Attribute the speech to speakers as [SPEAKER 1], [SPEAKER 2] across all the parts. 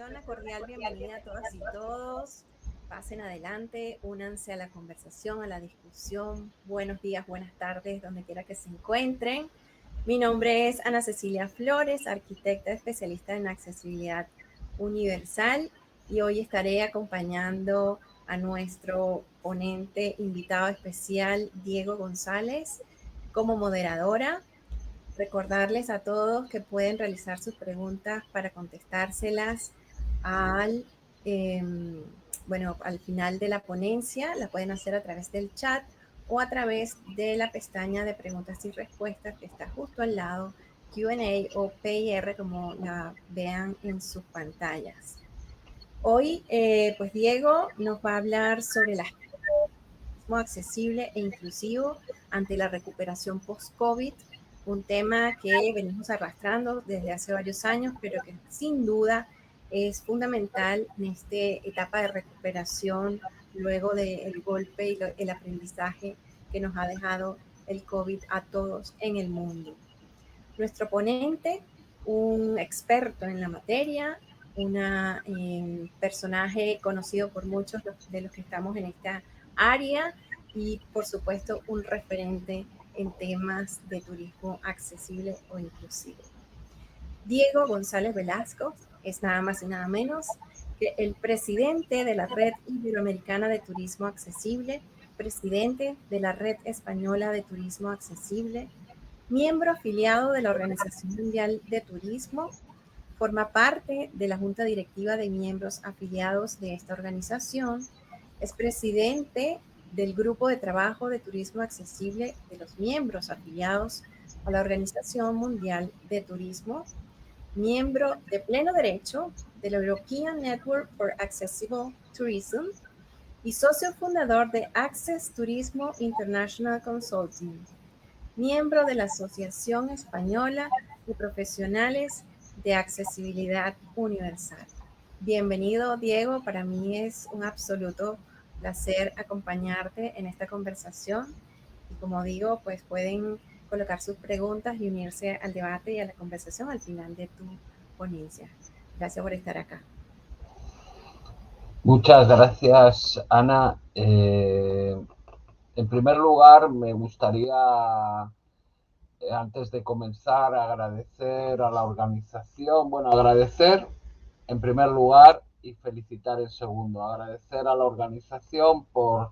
[SPEAKER 1] doy una cordial bienvenida a todas y todos. Pasen adelante, únanse a la conversación, a la discusión. Buenos días, buenas tardes, donde quiera que se encuentren. Mi nombre es Ana Cecilia Flores, arquitecta especialista en accesibilidad universal, y hoy estaré acompañando a nuestro ponente invitado especial, Diego González, como moderadora. Recordarles a todos que pueden realizar sus preguntas para contestárselas al, eh, al final de la ponencia. La pueden hacer a través del chat o a través de la pestaña de preguntas y respuestas que está justo al lado, Q&A o PIR, como la vean en sus pantallas. Hoy, pues Diego nos va a hablar sobre el turismo accesible e inclusivo ante la recuperación post-COVID, un tema que venimos arrastrando desde hace varios años, pero que sin duda es fundamental en esta etapa de recuperación luego del golpe y el aprendizaje que nos ha dejado el COVID a todos en el mundo. Nuestro ponente, un experto en la materia, un personaje conocido por muchos de los que estamos en esta área y, por supuesto, un referente en temas de turismo accesible o inclusivo. Diego González Velasco es nada más y nada menos que el presidente de la Red Iberoamericana de Turismo Accesible, presidente de la Red Española de Turismo Accesible, miembro afiliado de la Organización Mundial de Turismo, forma parte de la Junta Directiva de Miembros Afiliados de esta organización, es presidente del Grupo de Trabajo de Turismo Accesible de los miembros afiliados a la Organización Mundial de Turismo, miembro de pleno derecho de la European Network for Accessible Tourism y socio fundador de Access Turismo International Consulting, miembro de la Asociación Española de Profesionales de Accesibilidad Universal. Bienvenido, Diego. Para mí es un absoluto placer acompañarte en esta conversación. Y como digo, pues pueden colocar sus preguntas y unirse al debate y a la conversación al final de tu ponencia. Gracias por estar acá.
[SPEAKER 2] Muchas gracias, Ana. En primer lugar, me gustaría, antes de comenzar, agradecer a la organización, agradecer en primer lugar y felicitar en segundo. Agradecer a la organización por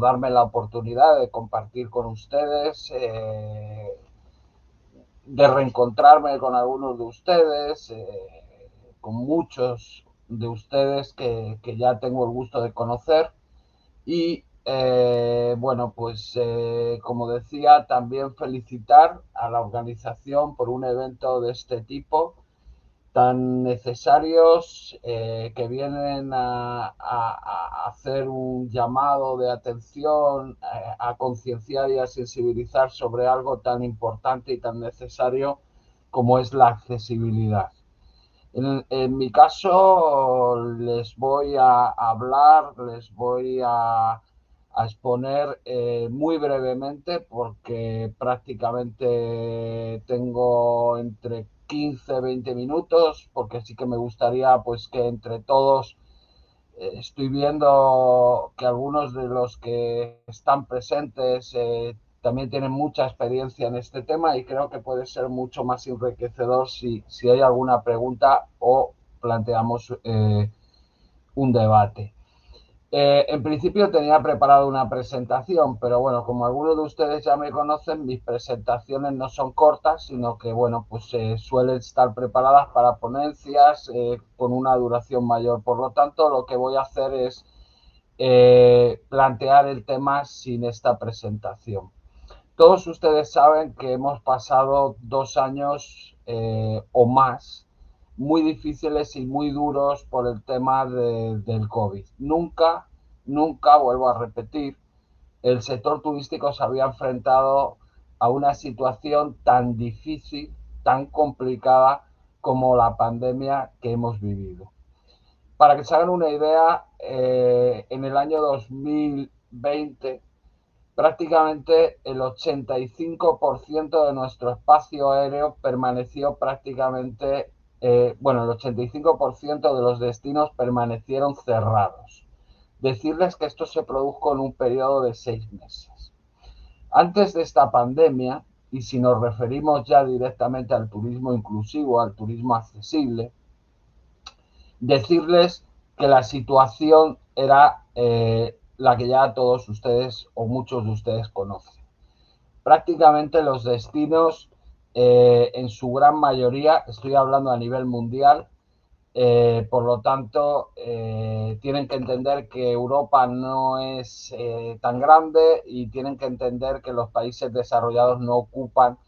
[SPEAKER 2] darme la oportunidad de compartir con ustedes, de reencontrarme con algunos de ustedes, con muchos de ustedes que ya tengo el gusto de conocer. Y como decía, también felicitar a la organización por un evento de este tipo tan necesarios, que vienen a hacer un llamado de atención, a concienciar y a sensibilizar sobre algo tan importante y tan necesario como es la accesibilidad. En mi caso les voy a hablar, les voy a exponer muy brevemente, porque prácticamente tengo entre 15-20 minutos, porque sí que me gustaría pues que entre todos, estoy viendo que algunos de los que están presentes también tienen mucha experiencia en este tema, y creo que puede ser mucho más enriquecedor si hay alguna pregunta o planteamos un debate. En principio tenía preparado una presentación, pero bueno, como algunos de ustedes ya me conocen, mis presentaciones no son cortas, sino que suelen estar preparadas para ponencias con una duración mayor. Por lo tanto, lo que voy a hacer es plantear el tema sin esta presentación. Todos ustedes saben que hemos pasado 2 años o más muy difíciles y muy duros por el tema del COVID. Nunca, vuelvo a repetir, el sector turístico se había enfrentado a una situación tan difícil, tan complicada como la pandemia que hemos vivido. Para que se hagan una idea, en el año 2020, prácticamente el 85% de nuestro espacio aéreo permaneció prácticamente bueno, el 85% de los destinos permanecieron cerrados. Decirles que esto se produjo en un periodo de 6 meses. Antes de esta pandemia, y si nos referimos ya directamente al turismo inclusivo, al turismo accesible, decirles que la situación era la que ya todos ustedes o muchos de ustedes conocen. Prácticamente los destinos, en su gran mayoría, estoy hablando a nivel mundial, por lo tanto, tienen que entender que Europa no es tan grande y tienen que entender que los países desarrollados no ocupan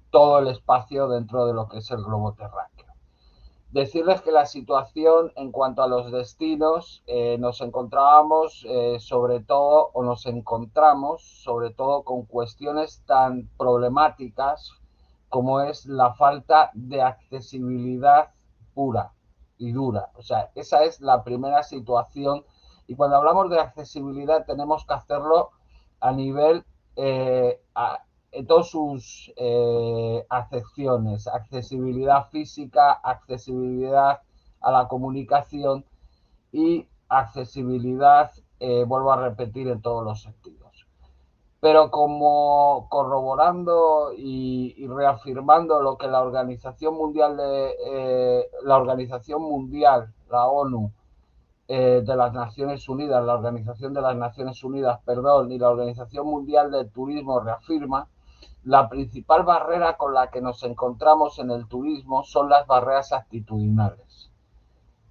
[SPEAKER 2] todo el espacio dentro de lo que es el globo terráqueo. Decirles que la situación en cuanto a los destinos, nos encontrábamos sobre todo, o nos encontramos sobre todo con cuestiones tan problemáticas como es la falta de accesibilidad pura y dura. O sea, esa es la primera situación. Y cuando hablamos de accesibilidad tenemos que hacerlo a nivel, en todas sus acepciones, accesibilidad física, accesibilidad a la comunicación y accesibilidad, vuelvo a repetir, en todos los sentidos. Pero como corroborando y reafirmando lo que la Organización Mundial, la ONU, de las Naciones Unidas, la Organización de las Naciones Unidas, perdón, y la Organización Mundial del Turismo reafirma, la principal barrera con la que nos encontramos en el turismo son las barreras actitudinales.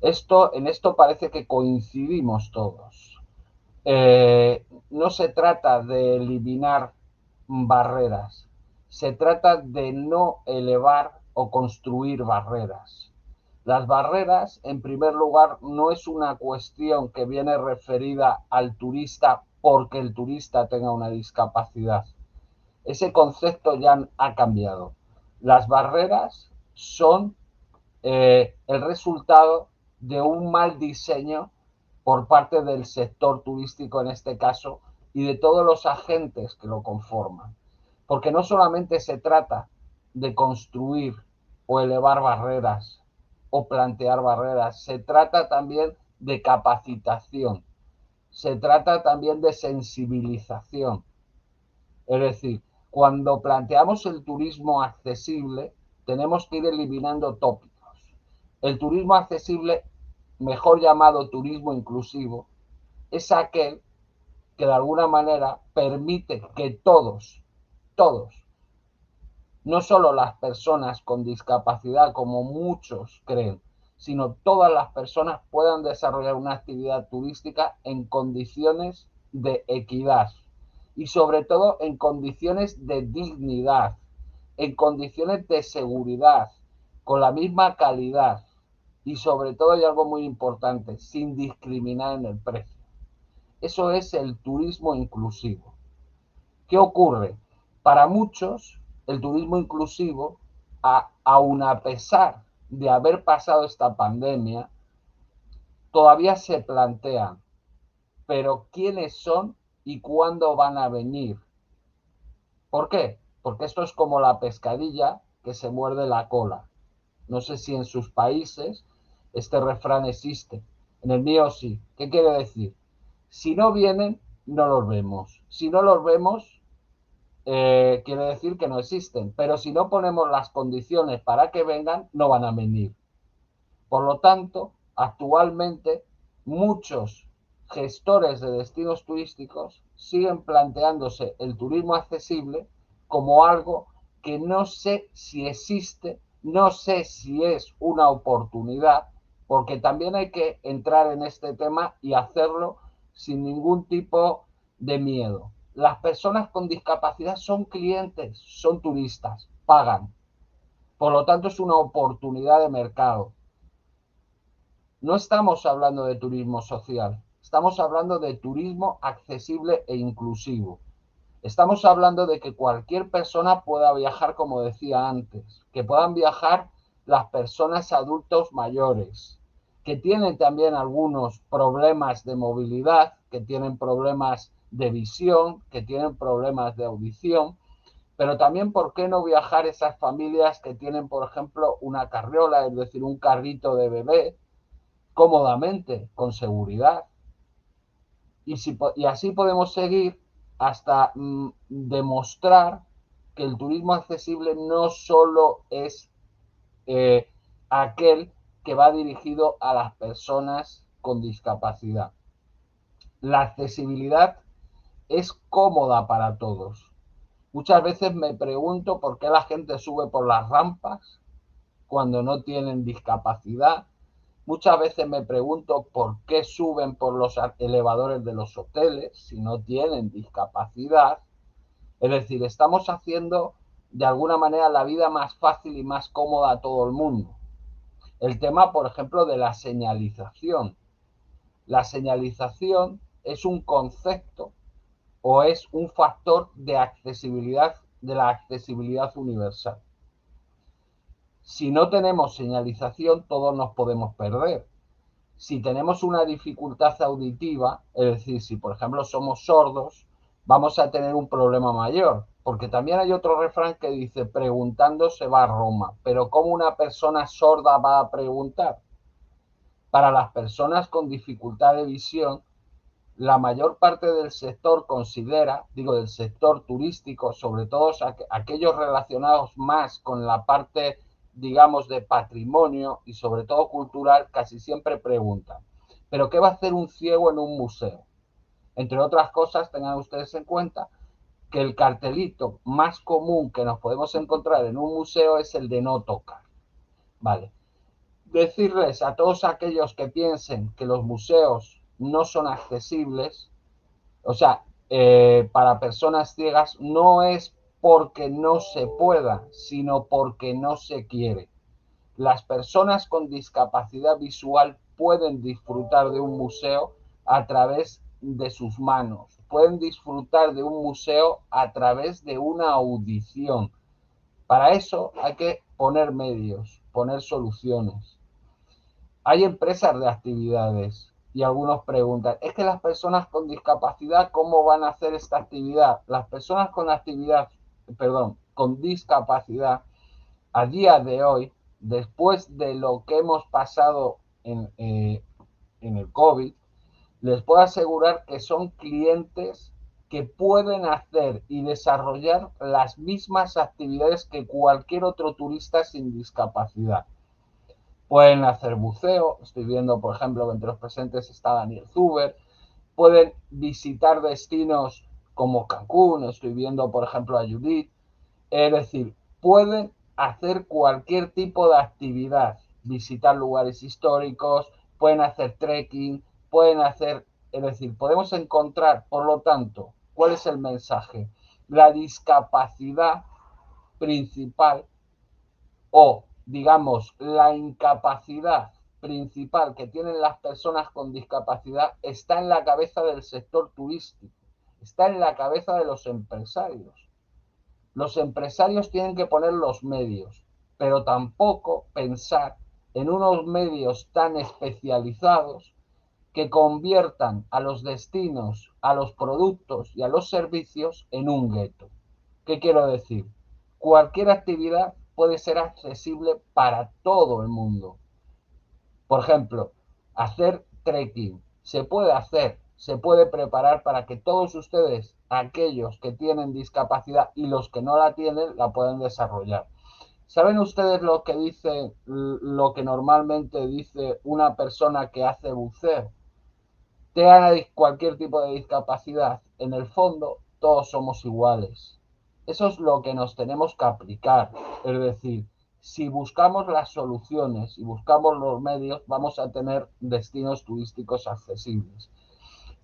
[SPEAKER 2] En esto parece que coincidimos todos. No se trata de eliminar barreras, se trata de no elevar o construir barreras. Las barreras, en primer lugar, no es una cuestión que viene referida al turista porque el turista tenga una discapacidad. Ese concepto ya ha cambiado. Las barreras son el resultado de un mal diseño por parte del sector turístico en este caso y de todos los agentes que lo conforman. Porque no solamente se trata de construir o elevar barreras o plantear barreras, se trata también de capacitación, se trata también de sensibilización. Es decir, cuando planteamos el turismo accesible, tenemos que ir eliminando tópicos. El turismo accesible, mejor llamado turismo inclusivo, es aquel que de alguna manera permite que todos, no solo las personas con discapacidad como muchos creen, sino todas las personas puedan desarrollar una actividad turística en condiciones de equidad y sobre todo en condiciones de dignidad, en condiciones de seguridad, con la misma calidad y sobre todo, y algo muy importante, sin discriminar en el precio. Eso es el turismo inclusivo. ¿Qué ocurre? Para muchos, el turismo inclusivo, aun a pesar de haber pasado esta pandemia, todavía se plantean, pero ¿quiénes son y cuándo van a venir? ¿Por qué? Porque esto es como la pescadilla que se muerde la cola. No sé si en sus países este refrán existe. En el mío sí. ¿Qué quiere decir? Si no vienen, no los vemos. Si no los vemos, quiere decir que no existen. Pero si no ponemos las condiciones para que vengan, no van a venir. Por lo tanto, actualmente muchos gestores de destinos turísticos siguen planteándose el turismo accesible como algo que no sé si existe, no sé si es una oportunidad, porque también hay que entrar en este tema y hacerlo sin ningún tipo de miedo. Las personas con discapacidad son clientes, son turistas, pagan. Por lo tanto, es una oportunidad de mercado. No estamos hablando de turismo social, estamos hablando de turismo accesible e inclusivo. Estamos hablando de que cualquier persona pueda viajar, como decía antes, que puedan viajar las personas adultos mayores, que tienen también algunos problemas de movilidad, que tienen problemas de visión, que tienen problemas de audición, Pero también, ¿por qué no viajar esas familias que tienen, por ejemplo, una carriola, es decir, un carrito de bebé, cómodamente, con seguridad? Y así podemos seguir hasta demostrar que el turismo accesible no solo es eh, aquel que va dirigido a las personas con discapacidad. La accesibilidad es cómoda para todos. Muchas veces me pregunto por qué la gente sube por las rampas cuando no tienen discapacidad. Muchas veces me pregunto por qué suben por los elevadores de los hoteles si no tienen discapacidad. Es decir, estamos haciendo de alguna manera la vida más fácil y más cómoda a todo el mundo. El tema, por ejemplo, de la señalización. La señalización es un concepto o es un factor de accesibilidad, de la accesibilidad universal. Si no tenemos señalización, todos nos podemos perder. Si tenemos una dificultad auditiva, es decir, si por ejemplo somos sordos, vamos a tener un problema mayor, porque también hay otro refrán que dice, preguntando se va a Roma, pero ¿cómo una persona sorda va a preguntar? Para las personas con dificultad de visión, la mayor parte del sector considera, digo, del sector turístico, sobre todo aquellos relacionados más con la parte, digamos, de patrimonio y sobre todo cultural, casi siempre preguntan, ¿pero qué va a hacer un ciego en un museo? Entre otras cosas, tengan ustedes en cuenta que el cartelito más común que nos podemos encontrar en un museo es el de no tocar. Vale. Decirles a todos aquellos que piensen que los museos no son accesibles, o sea, para personas ciegas, no es porque no se pueda, sino porque no se quiere. Las personas con discapacidad visual pueden disfrutar de un museo a través de sus manos, pueden disfrutar de un museo a través de una audición. Para eso hay que poner medios, poner soluciones. Hay empresas de actividades y algunos preguntan, ¿es que las personas con discapacidad cómo van a hacer esta actividad? Las personas con discapacidad a día de hoy, después de lo que hemos pasado en el COVID, les puedo asegurar que son clientes que pueden hacer y desarrollar las mismas actividades que cualquier otro turista sin discapacidad. Pueden hacer buceo, estoy viendo, por ejemplo, que entre los presentes está Daniel Zuber, pueden visitar destinos como Cancún, estoy viendo, por ejemplo, a Judith, es decir, pueden hacer cualquier tipo de actividad, visitar lugares históricos, pueden hacer trekking, pueden hacer, es decir, podemos encontrar, por lo tanto, ¿cuál es el mensaje? La discapacidad principal o, digamos, la incapacidad principal que tienen las personas con discapacidad está en la cabeza del sector turístico, está en la cabeza de los empresarios. Los empresarios tienen que poner los medios, pero tampoco pensar en unos medios tan especializados que conviertan a los destinos, a los productos y a los servicios en un gueto. ¿Qué quiero decir? Cualquier actividad puede ser accesible para todo el mundo. Por ejemplo, hacer trekking. Se puede hacer, se puede preparar para que todos ustedes, aquellos que tienen discapacidad y los que no la tienen, la puedan desarrollar. ¿Saben ustedes lo que normalmente dice una persona que hace buceo? Tengan cualquier tipo de discapacidad, en el fondo todos somos iguales. Eso es lo que nos tenemos que aplicar. Es decir, si buscamos las soluciones y buscamos los medios, vamos a tener destinos turísticos accesibles.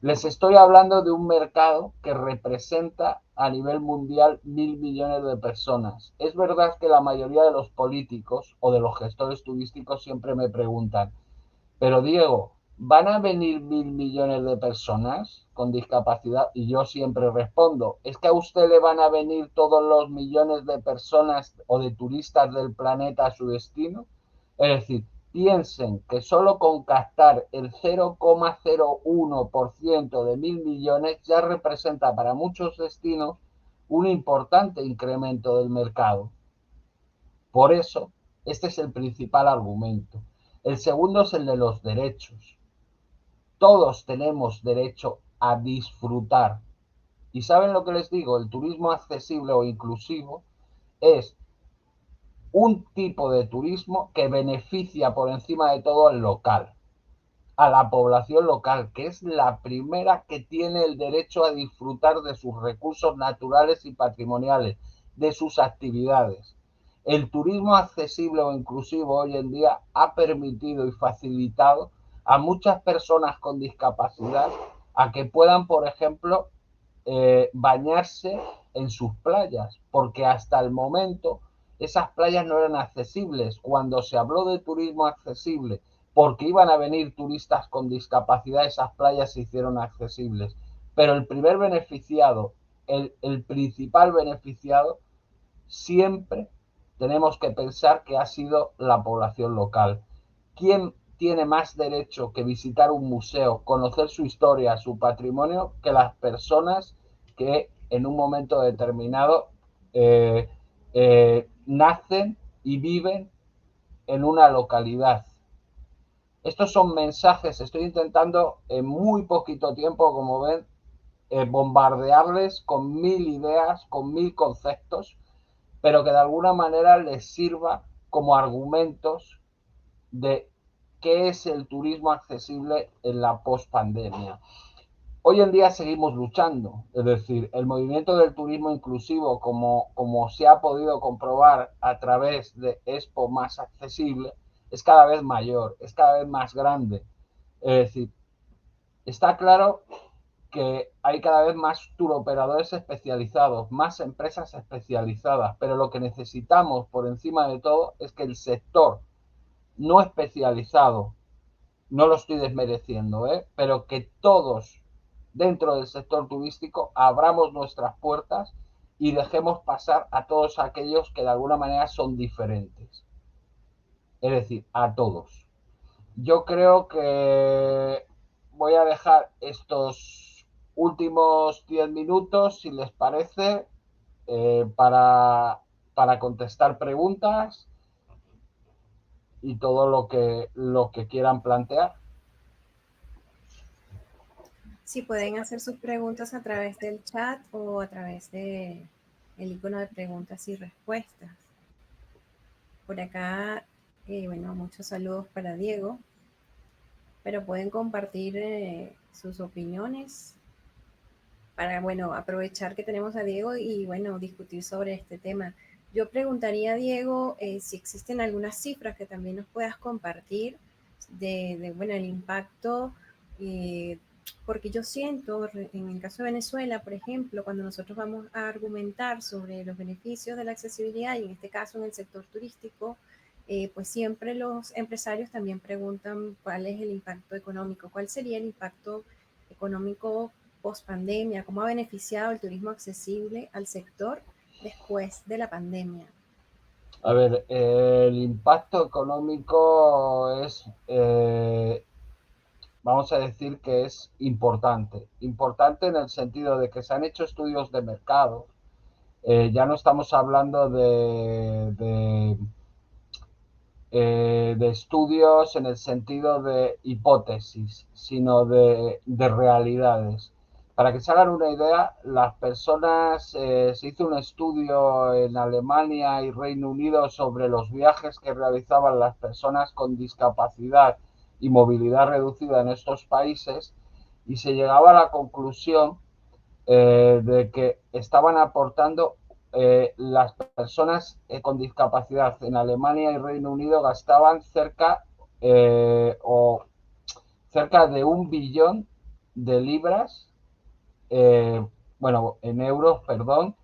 [SPEAKER 2] Les estoy hablando de un mercado que representa a nivel mundial 1.000 millones de personas. Es verdad que la mayoría de los políticos o de los gestores turísticos siempre me preguntan, pero Diego, ¿van a venir 1.000 millones de personas con discapacidad? Y yo siempre respondo, ¿es que a usted le van a venir todos los millones de personas o de turistas del planeta a su destino? Es decir, piensen que solo con captar el 0,01% de 1.000 millones ya representa para muchos destinos un importante incremento del mercado. Por eso, este es el principal argumento. El segundo es el de los derechos. Todos tenemos derecho a disfrutar. ¿Y saben lo que les digo? El turismo accesible o inclusivo es un tipo de turismo que beneficia por encima de todo al local, a la población local, que es la primera que tiene el derecho a disfrutar de sus recursos naturales y patrimoniales, de sus actividades. El turismo accesible o inclusivo hoy en día ha permitido y facilitado a muchas personas con discapacidad a que puedan, por ejemplo, bañarse en sus playas, porque hasta el momento esas playas no eran accesibles. Cuando se habló de turismo accesible, porque iban a venir turistas con discapacidad, esas playas se hicieron accesibles. Pero el primer beneficiado, el principal beneficiado, siempre tenemos que pensar que ha sido la población local. ¿Quién tiene más derecho que visitar un museo, conocer su historia, su patrimonio, que las personas que en un momento determinado nacen y viven en una localidad? Estos son mensajes, estoy intentando en muy poquito tiempo, como ven, bombardearles con 1000 ideas, con 1000 conceptos, pero que de alguna manera les sirva como argumentos de qué es el turismo accesible en la pospandemia. Hoy en día seguimos luchando, es decir, el movimiento del turismo inclusivo, como se ha podido comprobar a través de Expo Más Accesible, es cada vez mayor, es cada vez más grande. Es decir, está claro que hay cada vez más turoperadores especializados, más empresas especializadas, pero lo que necesitamos por encima de todo es que el sector no especializado, no lo estoy desmereciendo, pero que todos dentro del sector turístico abramos nuestras puertas y dejemos pasar a todos aquellos que de alguna manera son diferentes. Es decir, a todos. Yo creo que voy a dejar estos últimos 10 minutos, si les parece, para contestar preguntas y todo lo que quieran plantear.
[SPEAKER 1] Sí, pueden hacer sus preguntas a través del chat o a través de el icono de preguntas y respuestas. Por acá, bueno, muchos saludos para Diego, pero pueden compartir sus opiniones para, bueno, aprovechar que tenemos a Diego y, bueno, discutir sobre este tema. Yo preguntaría a Diego si existen algunas cifras que también nos puedas compartir bueno, el impacto, porque yo siento, en el caso de Venezuela, por ejemplo, cuando nosotros vamos a argumentar sobre los beneficios de la accesibilidad, y en este caso en el sector turístico, pues siempre los empresarios también preguntan cuál es el impacto económico, cuál sería el impacto económico post pandemia, cómo ha beneficiado el turismo accesible al sector después de la pandemia.
[SPEAKER 2] A ver, el impacto económico es, vamos a decir que es importante. Importante en el sentido de que se han hecho estudios de mercado. Ya no estamos hablando de estudios en el sentido de hipótesis, sino de realidades. Para que se hagan una idea, las personas, se hizo un estudio en Alemania y Reino Unido sobre los viajes que realizaban las personas con discapacidad y movilidad reducida en estos países, y se llegaba a la conclusión de que estaban aportando, las personas con discapacidad en Alemania y Reino Unido gastaban cerca de 1 billón de libras, bueno, en euros, perdón,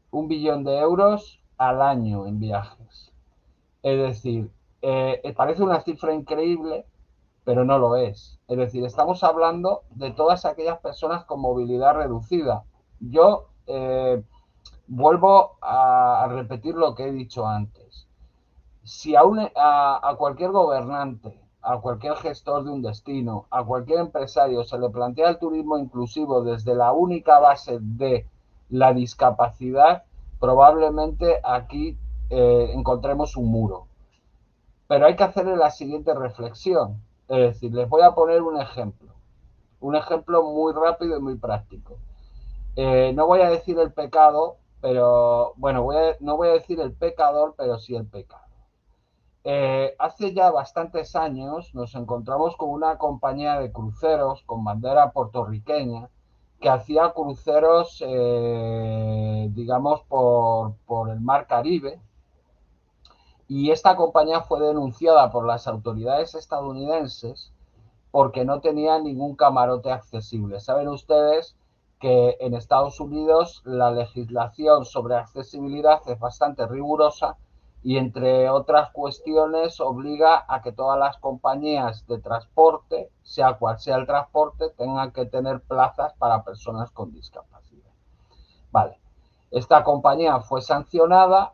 [SPEAKER 2] 1 billón de euros al año en viajes. Es decir, parece una cifra increíble, pero no lo es. Es decir, estamos hablando de todas aquellas personas con movilidad reducida. Yo vuelvo a repetir lo que he dicho antes. Si a cualquier gobernante, a cualquier gestor de un destino, a cualquier empresario se le plantea el turismo inclusivo desde la única base de la discapacidad, probablemente aquí encontremos un muro. Pero hay que hacerle la siguiente reflexión. Es decir, les voy a poner un ejemplo muy rápido y muy práctico. No voy a decir el pecado, pero bueno, no voy a decir el pecador, pero sí el pecado. Hace ya bastantes años nos encontramos con una compañía de cruceros con bandera puertorriqueña que hacía cruceros, digamos, por el mar Caribe, y esta compañía fue denunciada por las autoridades estadounidenses porque no tenía ningún camarote accesible. Saben ustedes que en Estados Unidos la legislación sobre accesibilidad es bastante rigurosa y, entre otras cuestiones, obliga a que todas las compañías de transporte, sea cual sea el transporte, tengan que tener plazas para personas con discapacidad. Vale. Esta compañía fue sancionada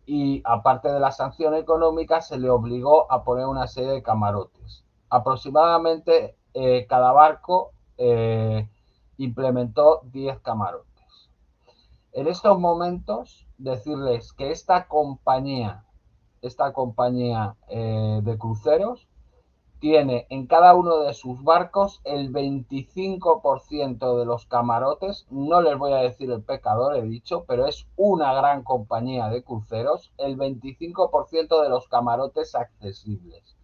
[SPEAKER 2] y, aparte de la sanción económica, se le obligó a poner una serie de camarotes. Aproximadamente cada barco implementó 10 camarotes. En estos momentos, decirles que esta compañía de cruceros tiene en cada uno de sus barcos el 25% de los camarotes. No les voy a decir el pecador, he dicho, pero es una gran compañía de cruceros, el 25% de los camarotes accesibles.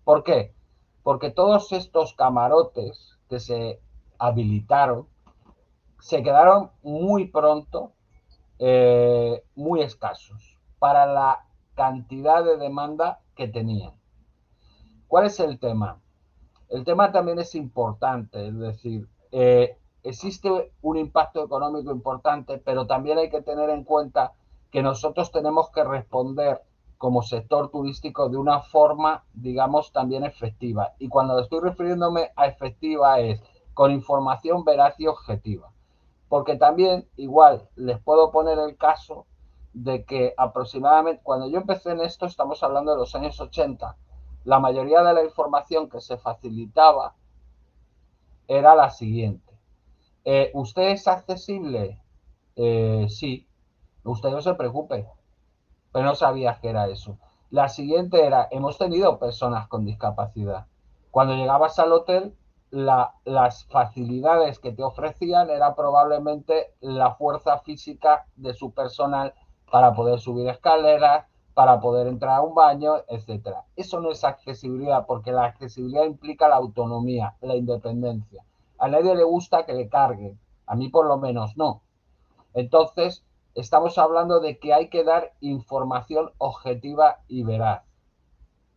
[SPEAKER 2] ¿Por qué? Porque todos estos camarotes que se habilitaron se quedaron muy pronto muy escasos para la cantidad de demanda que tenían. ¿Cuál es el tema? El tema también es importante, es decir, existe un impacto económico importante, pero también hay que tener en cuenta que nosotros tenemos que responder como sector turístico de una forma, digamos, también efectiva. Y cuando estoy refiriéndome a efectiva es con información veraz y objetiva. Porque también, igual, les puedo poner el caso de que aproximadamente, cuando yo empecé en esto, estamos hablando de los años 80, la mayoría de la información que se facilitaba era la siguiente. ¿Usted es accesible? Sí. Usted no se preocupe, pero no sabías que era eso. La siguiente era, hemos tenido personas con discapacidad. Cuando llegabas al hotel, las facilidades que te ofrecían era probablemente la fuerza física de su personal para poder subir escaleras, para poder entrar a un baño, etcétera. Eso no es accesibilidad, porque la accesibilidad implica la autonomía, la independencia. A nadie le gusta que le carguen, a mí por lo menos no. Entonces, estamos hablando de que hay que dar información objetiva y veraz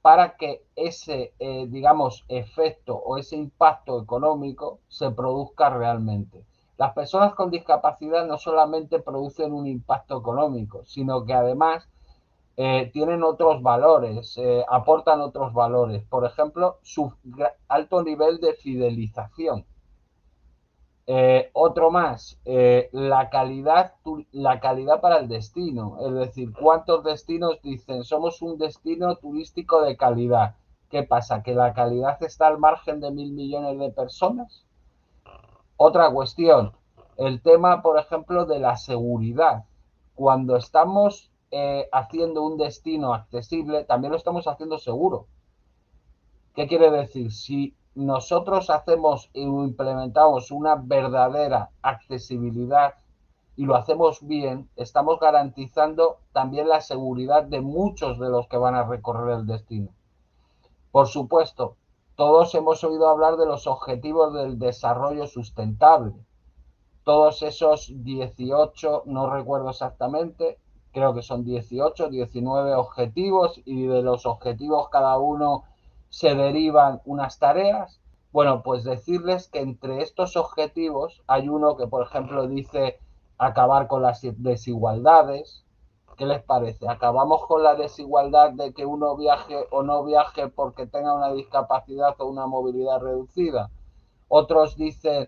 [SPEAKER 2] para que ese, digamos, efecto o ese impacto económico se produzca realmente. Las personas con discapacidad no solamente producen un impacto económico, sino que además tienen otros valores, aportan otros valores. Por ejemplo, su alto nivel de fidelización. Otro más, la calidad para el destino, es decir, cuántos destinos dicen somos un destino turístico de calidad. ¿Qué pasa? ¿Que la calidad está al margen de 1.000 millones de personas? Otra cuestión, el tema, por ejemplo, de la seguridad. Cuando estamos haciendo un destino accesible, también lo estamos haciendo seguro. ¿Qué quiere decir? Si nosotros hacemos e implementamos una verdadera accesibilidad y lo hacemos bien, estamos garantizando también la seguridad de muchos de los que van a recorrer el destino. Por supuesto, todos hemos oído hablar de los objetivos del desarrollo sustentable. Todos esos 18, no recuerdo exactamente, creo que son 18, 19 objetivos, y de los objetivos cada uno se derivan unas tareas. Bueno, pues decirles que entre estos objetivos hay uno que, por ejemplo, dice acabar con las desigualdades. ¿Qué les parece? ¿Acabamos con la desigualdad de que uno viaje o no viaje porque tenga una discapacidad o una movilidad reducida? Otros dicen,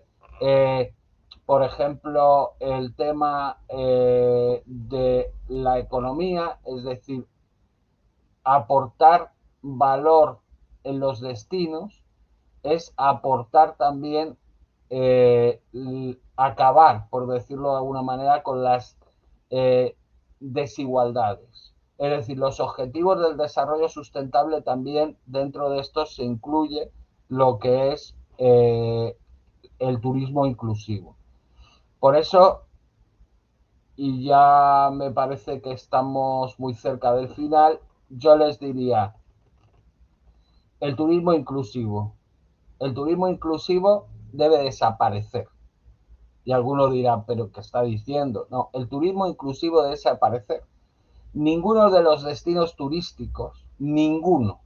[SPEAKER 2] por ejemplo, el tema de la economía, es decir, aportar valor en los destinos es aportar también acabar, por decirlo de alguna manera, con las desigualdades. Es decir, los objetivos del desarrollo sustentable también dentro de esto se incluye lo que es el turismo inclusivo. Por eso, y ya me parece que estamos muy cerca del final, yo les diría, el turismo inclusivo. El turismo inclusivo debe desaparecer. Y algunos dirán, pero ¿qué está diciendo? No, el turismo inclusivo debe desaparecer. Ninguno de los destinos turísticos, ninguno,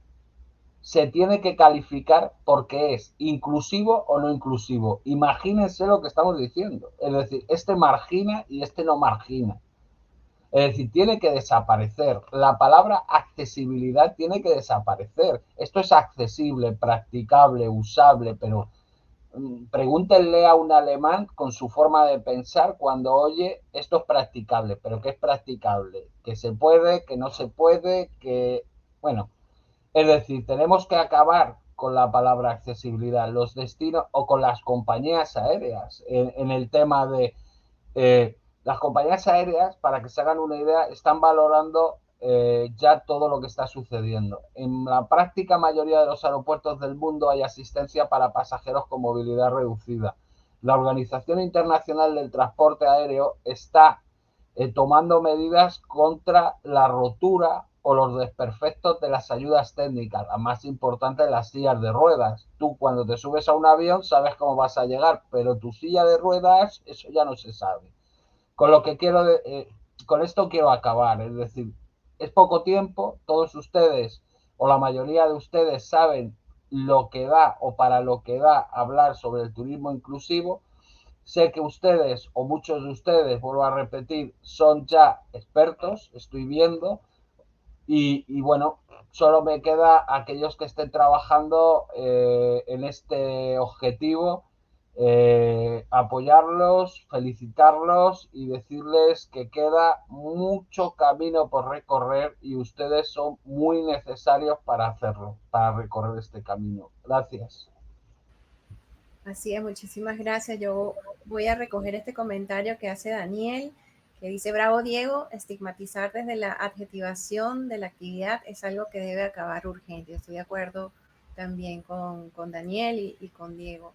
[SPEAKER 2] se tiene que calificar porque es inclusivo o no inclusivo. Imagínense lo que estamos diciendo. Es decir, este margina y este no margina. Es decir, tiene que desaparecer. La palabra accesibilidad tiene que desaparecer. Esto es accesible, practicable, usable, pero pregúntenle a un alemán con su forma de pensar cuando oye esto es practicable, pero ¿qué es practicable? Que se puede, que no se puede, que... Bueno, es decir, tenemos que acabar con la palabra accesibilidad, los destinos o con las compañías aéreas en el tema de las compañías aéreas, para que se hagan una idea, están valorando ya todo lo que está sucediendo. En la práctica mayoría de los aeropuertos del mundo hay asistencia para pasajeros con movilidad reducida. La Organización Internacional del Transporte Aéreo está tomando medidas contra la rotura o los desperfectos de las ayudas técnicas, la más importante de las sillas de ruedas. Tú cuando te subes a un avión sabes cómo vas a llegar, pero tu silla de ruedas, eso ya no se sabe. Con lo que con esto quiero acabar, es decir, es poco tiempo, todos ustedes o la mayoría de ustedes saben lo que da o para lo que da hablar sobre el turismo inclusivo. Sé que ustedes o muchos de ustedes, vuelvo a repetir, son ya expertos, estoy viendo, bueno, solo me queda aquellos que estén trabajando en este objetivo, apoyarlos, felicitarlos y decirles que queda mucho camino por recorrer y ustedes son muy necesarios para hacerlo, para recorrer este camino. Gracias.
[SPEAKER 1] Así es, muchísimas gracias. Yo voy a recoger este comentario que hace Daniel, que dice, bravo Diego, estigmatizar desde la adjetivación de la actividad es algo que debe acabar urgente. Estoy de acuerdo también con Daniel y con Diego.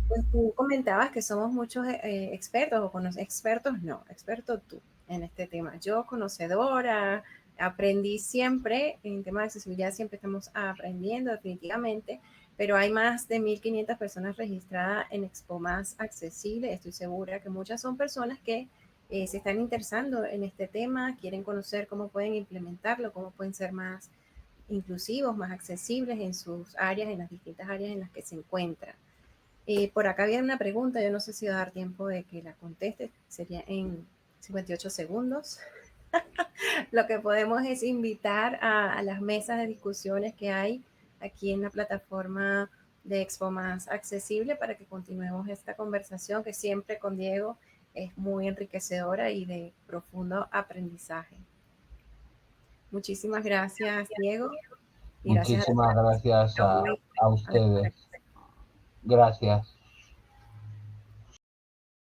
[SPEAKER 1] Pues tú comentabas que somos muchos expertos, o expertos no, experto tú en este tema. Yo conocedora, aprendí siempre, en temas de accesibilidad siempre estamos aprendiendo definitivamente, pero hay más de 1.500 personas registradas en Expo Más Accesible. Estoy segura que muchas son personas que se están interesando en este tema, quieren conocer cómo pueden implementarlo, cómo pueden ser más inclusivos, más accesibles en sus áreas, en las distintas áreas en las que se encuentran. Por acá había una pregunta, yo no sé si va a dar tiempo de que la conteste, sería en 58 segundos. Lo que podemos es invitar a las mesas de discusiones que hay aquí en la plataforma de Expo Más Accesible para que continuemos esta conversación que siempre con Diego es muy enriquecedora y de profundo aprendizaje. Muchísimas gracias, Diego, y gracias a
[SPEAKER 2] Muchísimas gracias
[SPEAKER 1] todos.
[SPEAKER 2] a ustedes. Gracias.